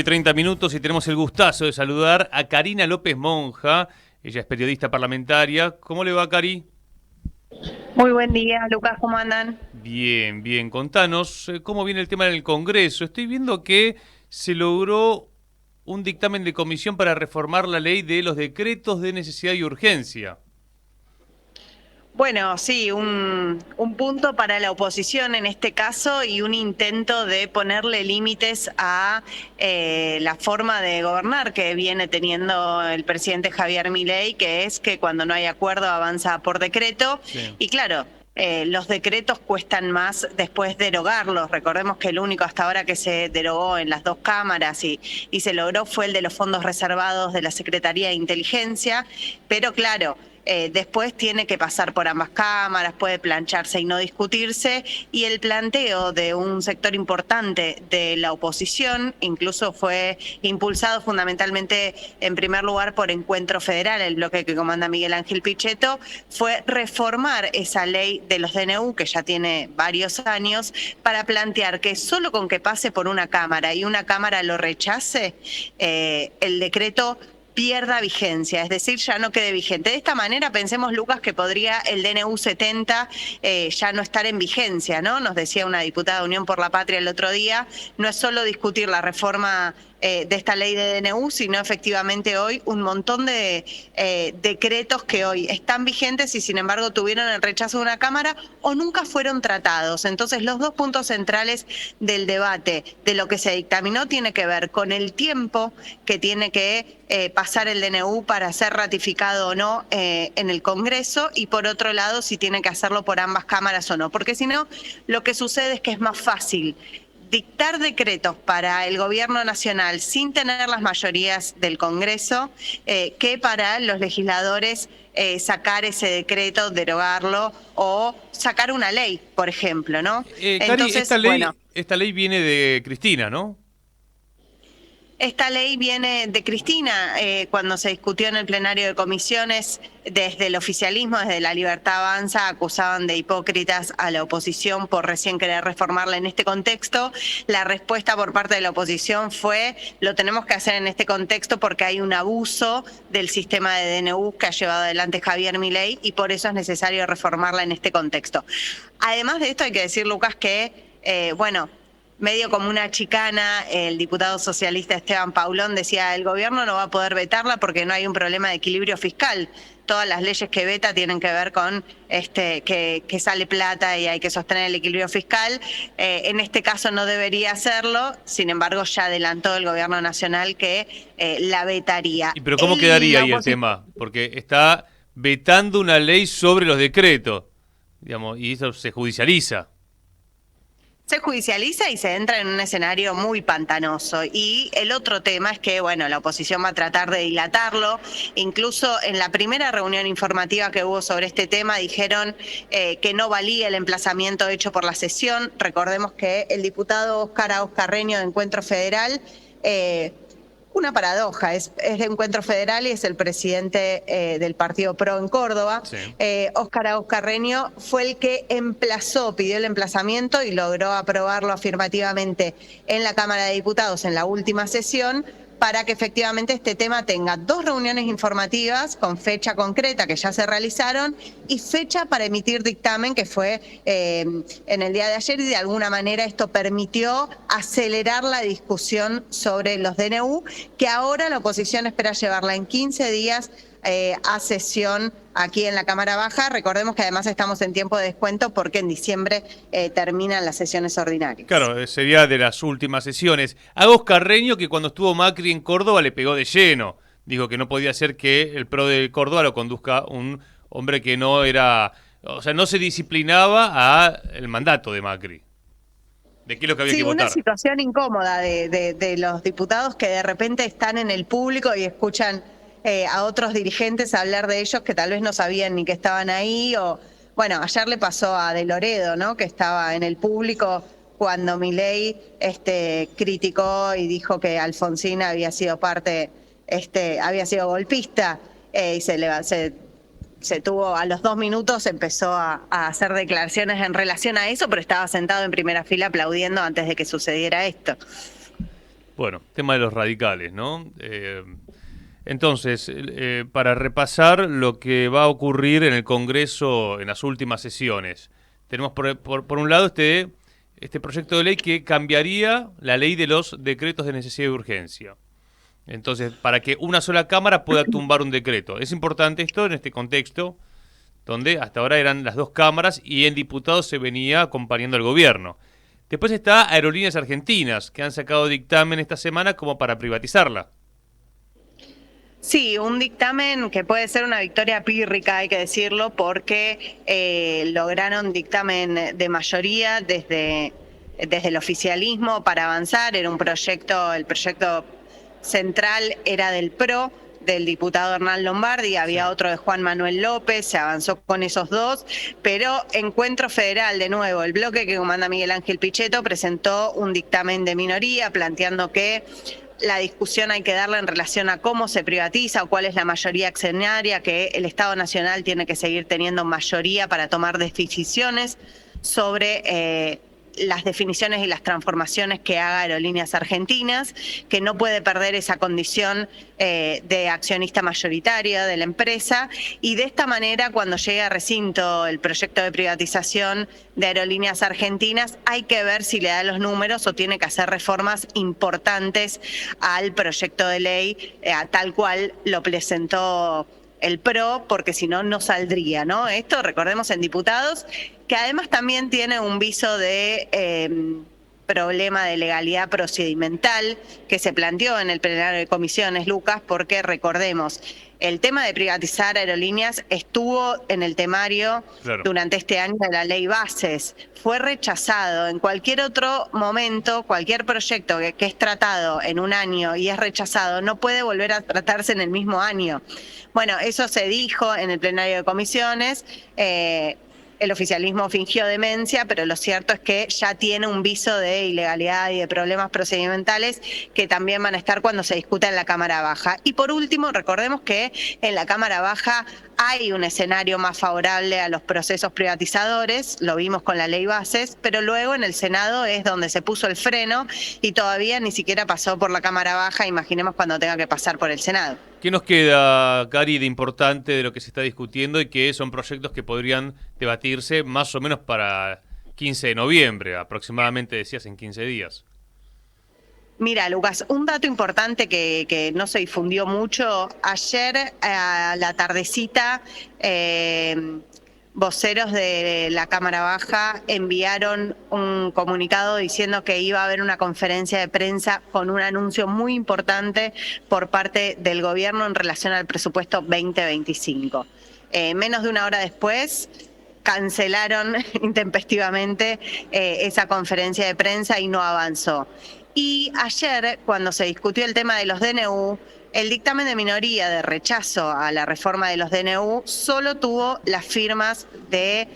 30 minutos y tenemos el gustazo de saludar a Karina López Monja. Ella es periodista parlamentaria. ¿Cómo le va, Cari? Muy buen día, Lucas, ¿cómo andan? Bien, bien. Contanos cómo viene el tema en el Congreso. Estoy viendo que se logró un dictamen de comisión para reformar la ley de los decretos de necesidad y urgencia. Bueno, sí, un punto para la oposición en este caso y un intento de ponerle límites a la forma de gobernar que viene teniendo el presidente Javier Milei, que es que cuando no hay acuerdo avanza por decreto. Sí. Y claro, los decretos cuestan más después derogarlos. Recordemos que el único hasta ahora que se derogó en las dos cámaras y se logró fue el de los fondos reservados de la Secretaría de Inteligencia, pero claro, después tiene que pasar por ambas cámaras, puede plancharse y no discutirse, y el planteo de un sector importante de la oposición incluso fue impulsado fundamentalmente en primer lugar por Encuentro Federal, el bloque que comanda Miguel Ángel Pichetto, fue reformar esa ley de los DNU, que ya tiene varios años, para plantear que solo con que pase por una cámara y una cámara lo rechace, el decreto pierda vigencia, es decir, ya no quede vigente. De esta manera, pensemos, Lucas, que podría el DNU 70 ya no estar en vigencia, ¿no? Nos decía una diputada de Unión por la Patria el otro día, no es solo discutir la reforma de esta ley de DNU, sino efectivamente hoy un montón de decretos que hoy están vigentes y sin embargo tuvieron el rechazo de una Cámara o nunca fueron tratados. Entonces los dos puntos centrales del debate de lo que se dictaminó tiene que ver con el tiempo que tiene que pasar el DNU para ser ratificado o no en el Congreso, y por otro lado si tiene que hacerlo por ambas cámaras o no, porque si no lo que sucede es que es más fácil dictar decretos para el gobierno nacional sin tener las mayorías del Congreso que para los legisladores sacar ese decreto, derogarlo o sacar una ley, por ejemplo, ¿no? Cari, Entonces, bueno. esta ley viene de Cristina, ¿no? Esta ley viene de Cristina, cuando se discutió en el plenario de comisiones, desde el oficialismo, desde La Libertad Avanza, acusaban de hipócritas a la oposición por recién querer reformarla en este contexto. La respuesta por parte de la oposición fue: lo tenemos que hacer en este contexto porque hay un abuso del sistema de DNU que ha llevado adelante Javier Milei y por eso es necesario reformarla en este contexto. Además de esto hay que decir, Lucas, que, bueno, medio como una chicana, el diputado socialista Esteban Paulón decía: el gobierno no va a poder vetarla porque no hay un problema de equilibrio fiscal. Todas las leyes que veta tienen que ver con que sale plata y hay que sostener el equilibrio fiscal. En este caso no debería hacerlo, sin embargo ya adelantó el gobierno nacional que la vetaría. ¿Y pero cómo quedaría ahí el tema? Porque está vetando una ley sobre los decretos, digamos, y eso se judicializa. Se judicializa y se entra en un escenario muy pantanoso. Y el otro tema es que, bueno, la oposición va a tratar de dilatarlo. Incluso en la primera reunión informativa que hubo sobre este tema dijeron que no valía el emplazamiento hecho por la sesión. Recordemos que el diputado Óscar Carreño de Encuentro Federal, una paradoja, es de Encuentro Federal y es el presidente del Partido PRO en Córdoba. Sí. Óscar Carreño fue el que pidió el emplazamiento y logró aprobarlo afirmativamente en la Cámara de Diputados en la última sesión, para que efectivamente este tema tenga dos reuniones informativas con fecha concreta que ya se realizaron y fecha para emitir dictamen, que fue en el día de ayer, y de alguna manera esto permitió acelerar la discusión sobre los DNU, que ahora la oposición espera llevarla en 15 días a sesión aquí en la Cámara Baja. Recordemos que además estamos en tiempo de descuento porque en diciembre terminan las sesiones ordinarias. Claro, sería de las últimas sesiones. A Óscar Carreño, que cuando estuvo Macri en Córdoba le pegó de lleno. Dijo que no podía ser que el PRO de Córdoba lo conduzca un hombre que no era, o sea, no se disciplinaba a el mandato de Macri. ¿De qué es lo que había que votar? Una situación incómoda de los diputados que de repente están en el público y escuchan a otros dirigentes hablar de ellos que tal vez no sabían ni que estaban ahí. O bueno, ayer le pasó a De Loredo, ¿no?, que estaba en el público cuando Milei criticó y dijo que Alfonsín había sido había sido golpista, y se tuvo, a los 2 minutos empezó a hacer declaraciones en relación a eso, pero estaba sentado en primera fila aplaudiendo antes de que sucediera esto. Bueno, tema de los radicales, ¿no? Entonces, para repasar lo que va a ocurrir en el Congreso en las últimas sesiones, tenemos por un lado este proyecto de ley que cambiaría la ley de los decretos de necesidad y urgencia. Entonces, para que una sola Cámara pueda tumbar un decreto. Es importante esto en este contexto, donde hasta ahora eran las dos cámaras y en diputados se venía acompañando al gobierno. Después está Aerolíneas Argentinas, que han sacado dictamen esta semana como para privatizarla. Sí, un dictamen que puede ser una victoria pírrica, hay que decirlo, porque lograron dictamen de mayoría desde el oficialismo para avanzar. Era un proyecto, el proyecto central era del PRO, del diputado Hernán Lombardi, había otro de Juan Manuel López, se avanzó con esos dos, pero Encuentro Federal, de nuevo, el bloque que comanda Miguel Ángel Pichetto, presentó un dictamen de minoría planteando que la discusión hay que darla en relación a cómo se privatiza o cuál es la mayoría accionaria, que el Estado Nacional tiene que seguir teniendo mayoría para tomar decisiones sobre las definiciones y las transformaciones que haga Aerolíneas Argentinas, que no puede perder esa condición de accionista mayoritario de la empresa, y de esta manera, cuando llegue a recinto el proyecto de privatización de Aerolíneas Argentinas, hay que ver si le da los números o tiene que hacer reformas importantes al proyecto de ley, tal cual lo presentó el PRO, porque si no, no saldría, ¿no? Esto, recordemos, en diputados, que además también tiene un viso de problema de legalidad procedimental que se planteó en el plenario de comisiones, Lucas, porque recordemos, el tema de privatizar aerolíneas estuvo en el temario durante este año de la ley Bases. Fue rechazado. En cualquier otro momento, cualquier proyecto que es tratado en un año y es rechazado, no puede volver a tratarse en el mismo año. Bueno, eso se dijo en el plenario de comisiones. El oficialismo fingió demencia, pero lo cierto es que ya tiene un viso de ilegalidad y de problemas procedimentales que también van a estar cuando se discuta en la Cámara Baja. Y por último, recordemos que en la Cámara Baja hay un escenario más favorable a los procesos privatizadores, lo vimos con la ley Bases, pero luego en el Senado es donde se puso el freno y todavía ni siquiera pasó por la Cámara Baja, imaginemos cuando tenga que pasar por el Senado. ¿Qué nos queda, Cari, de importante de lo que se está discutiendo y que son proyectos que podrían debatirse más o menos para 15 de noviembre, aproximadamente decías en 15 días? Mira, Lucas, un dato importante que no se difundió mucho, ayer a la tardecita, voceros de la Cámara Baja enviaron un comunicado diciendo que iba a haber una conferencia de prensa con un anuncio muy importante por parte del gobierno en relación al presupuesto 2025. Menos de una hora después cancelaron intempestivamente esa conferencia de prensa y no avanzó. Y ayer, cuando se discutió el tema de los DNU, el dictamen de minoría de rechazo a la reforma de los DNU solo tuvo las firmas de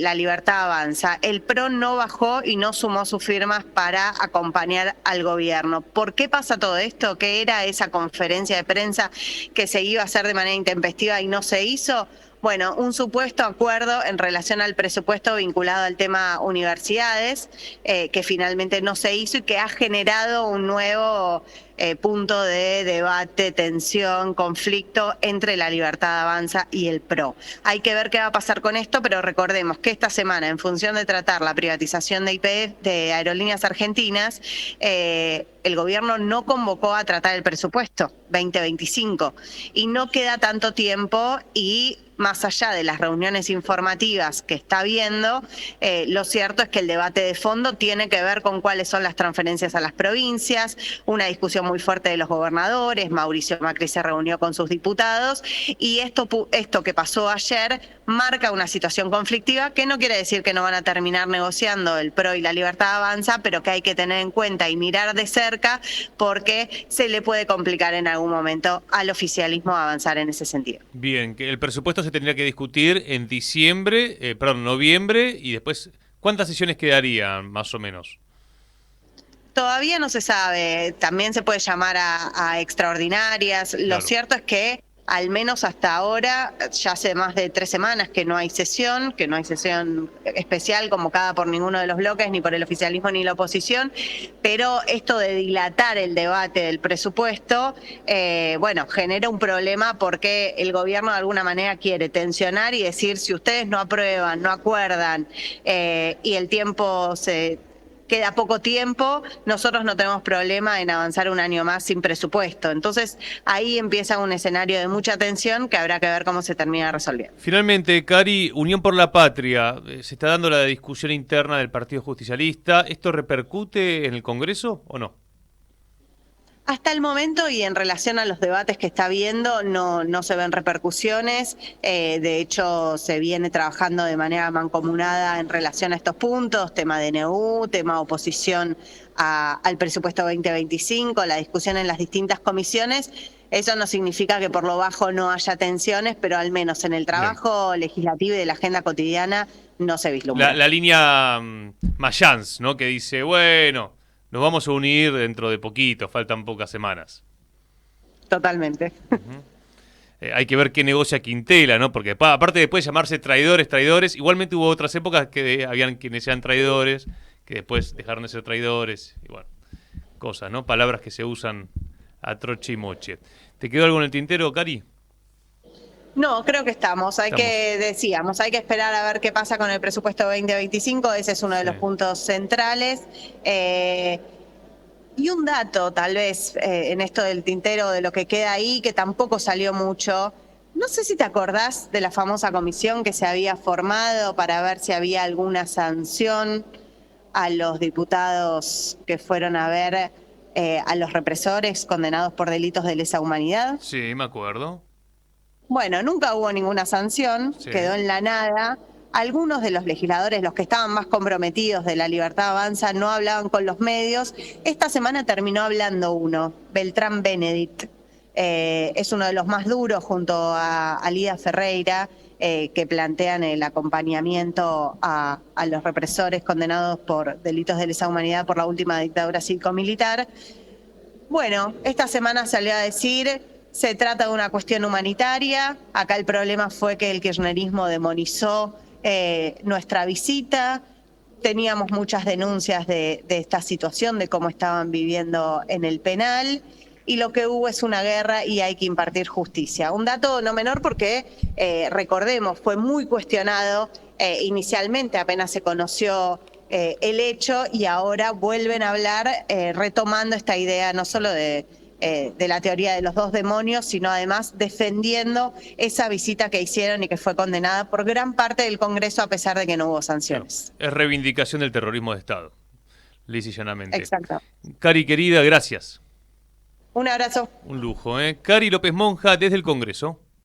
La Libertad Avanza. El PRO no bajó y no sumó sus firmas para acompañar al gobierno. ¿Por qué pasa todo esto? ¿Qué era esa conferencia de prensa que se iba a hacer de manera intempestiva y no se hizo? Bueno, un supuesto acuerdo en relación al presupuesto vinculado al tema universidades, que finalmente no se hizo y que ha generado un nuevo punto de debate, tensión, conflicto entre La Libertad Avanza y el PRO. Hay que ver qué va a pasar con esto, pero recordemos que esta semana, en función de tratar la privatización de YPF, de Aerolíneas Argentinas, el gobierno no convocó a tratar el presupuesto 2025 y no queda tanto tiempo y más allá de las reuniones informativas que está viendo, lo cierto es que el debate de fondo tiene que ver con cuáles son las transferencias a las provincias, una discusión muy fuerte de los gobernadores, Mauricio Macri se reunió con sus diputados y esto que pasó ayer marca una situación conflictiva que no quiere decir que no van a terminar negociando el PRO y La Libertad Avanza, pero que hay que tener en cuenta y mirar de cerca porque se le puede complicar en algún momento al oficialismo avanzar en ese sentido. Bien, que el presupuesto se tendría que discutir en noviembre y después, ¿cuántas sesiones quedarían más o menos? Todavía no se sabe, también se puede llamar a extraordinarias. Lo cierto es que al menos hasta ahora, ya hace más de 3 semanas que no hay sesión especial convocada por ninguno de los bloques, ni por el oficialismo ni la oposición, pero esto de dilatar el debate del presupuesto, bueno, genera un problema porque el gobierno de alguna manera quiere tensionar y decir, si ustedes no aprueban, no acuerdan, y el tiempo queda poco tiempo, nosotros no tenemos problema en avanzar un año más sin presupuesto. Entonces ahí empieza un escenario de mucha tensión que habrá que ver cómo se termina resolviendo. Finalmente, Cari, Unión por la Patria, se está dando la discusión interna del Partido Justicialista. ¿Esto repercute en el Congreso o no? Hasta el momento y en relación a los debates que está habiendo no se ven repercusiones. De hecho, se viene trabajando de manera mancomunada en relación a estos puntos, tema DNU, tema oposición al presupuesto 2025, la discusión en las distintas comisiones. Eso no significa que por lo bajo no haya tensiones, pero al menos en el trabajo legislativo y de la agenda cotidiana no se vislumbra. La línea Mayans, ¿no? Que dice, bueno, nos vamos a unir dentro de poquito, faltan pocas semanas. Totalmente. Hay que ver qué negocia Quintela, ¿no? Porque aparte después de llamarse traidores, igualmente hubo otras épocas que habían quienes eran traidores, que después dejaron de ser traidores, y bueno, cosas, ¿no? Palabras que se usan a troche y moche. ¿Te quedó algo en el tintero, Cari? No, creo que estamos. Hay que esperar a ver qué pasa con el presupuesto 2025. Ese es uno de los puntos centrales. Y un dato, tal vez, en esto del tintero, de lo que queda ahí, que tampoco salió mucho. No sé si te acordás de la famosa comisión que se había formado para ver si había alguna sanción a los diputados que fueron a ver a los represores condenados por delitos de lesa humanidad. Sí, me acuerdo. Bueno, nunca hubo ninguna sanción, quedó en la nada. Algunos de los legisladores, los que estaban más comprometidos de La Libertad Avanza, no hablaban con los medios. Esta semana terminó hablando uno, Beltrán Benedict. Es uno de los más duros junto a Lida Ferreira, que plantean el acompañamiento a los represores condenados por delitos de lesa humanidad por la última dictadura cívico-militar. Bueno, esta semana salió a decir, se trata de una cuestión humanitaria. Acá el problema fue que el kirchnerismo demonizó nuestra visita. Teníamos muchas denuncias de esta situación, de cómo estaban viviendo en el penal. Y lo que hubo es una guerra y hay que impartir justicia. Un dato no menor porque, recordemos, fue muy cuestionado inicialmente apenas se conoció el hecho y ahora vuelven a hablar retomando esta idea no solo de la teoría de los dos demonios, sino además defendiendo esa visita que hicieron y que fue condenada por gran parte del Congreso a pesar de que no hubo sanciones. Claro, es reivindicación del terrorismo de Estado, lisa y llanamente. Exacto. Cari, querida, gracias. Un abrazo. Un lujo, ¿eh? Cari López Monja, desde el Congreso.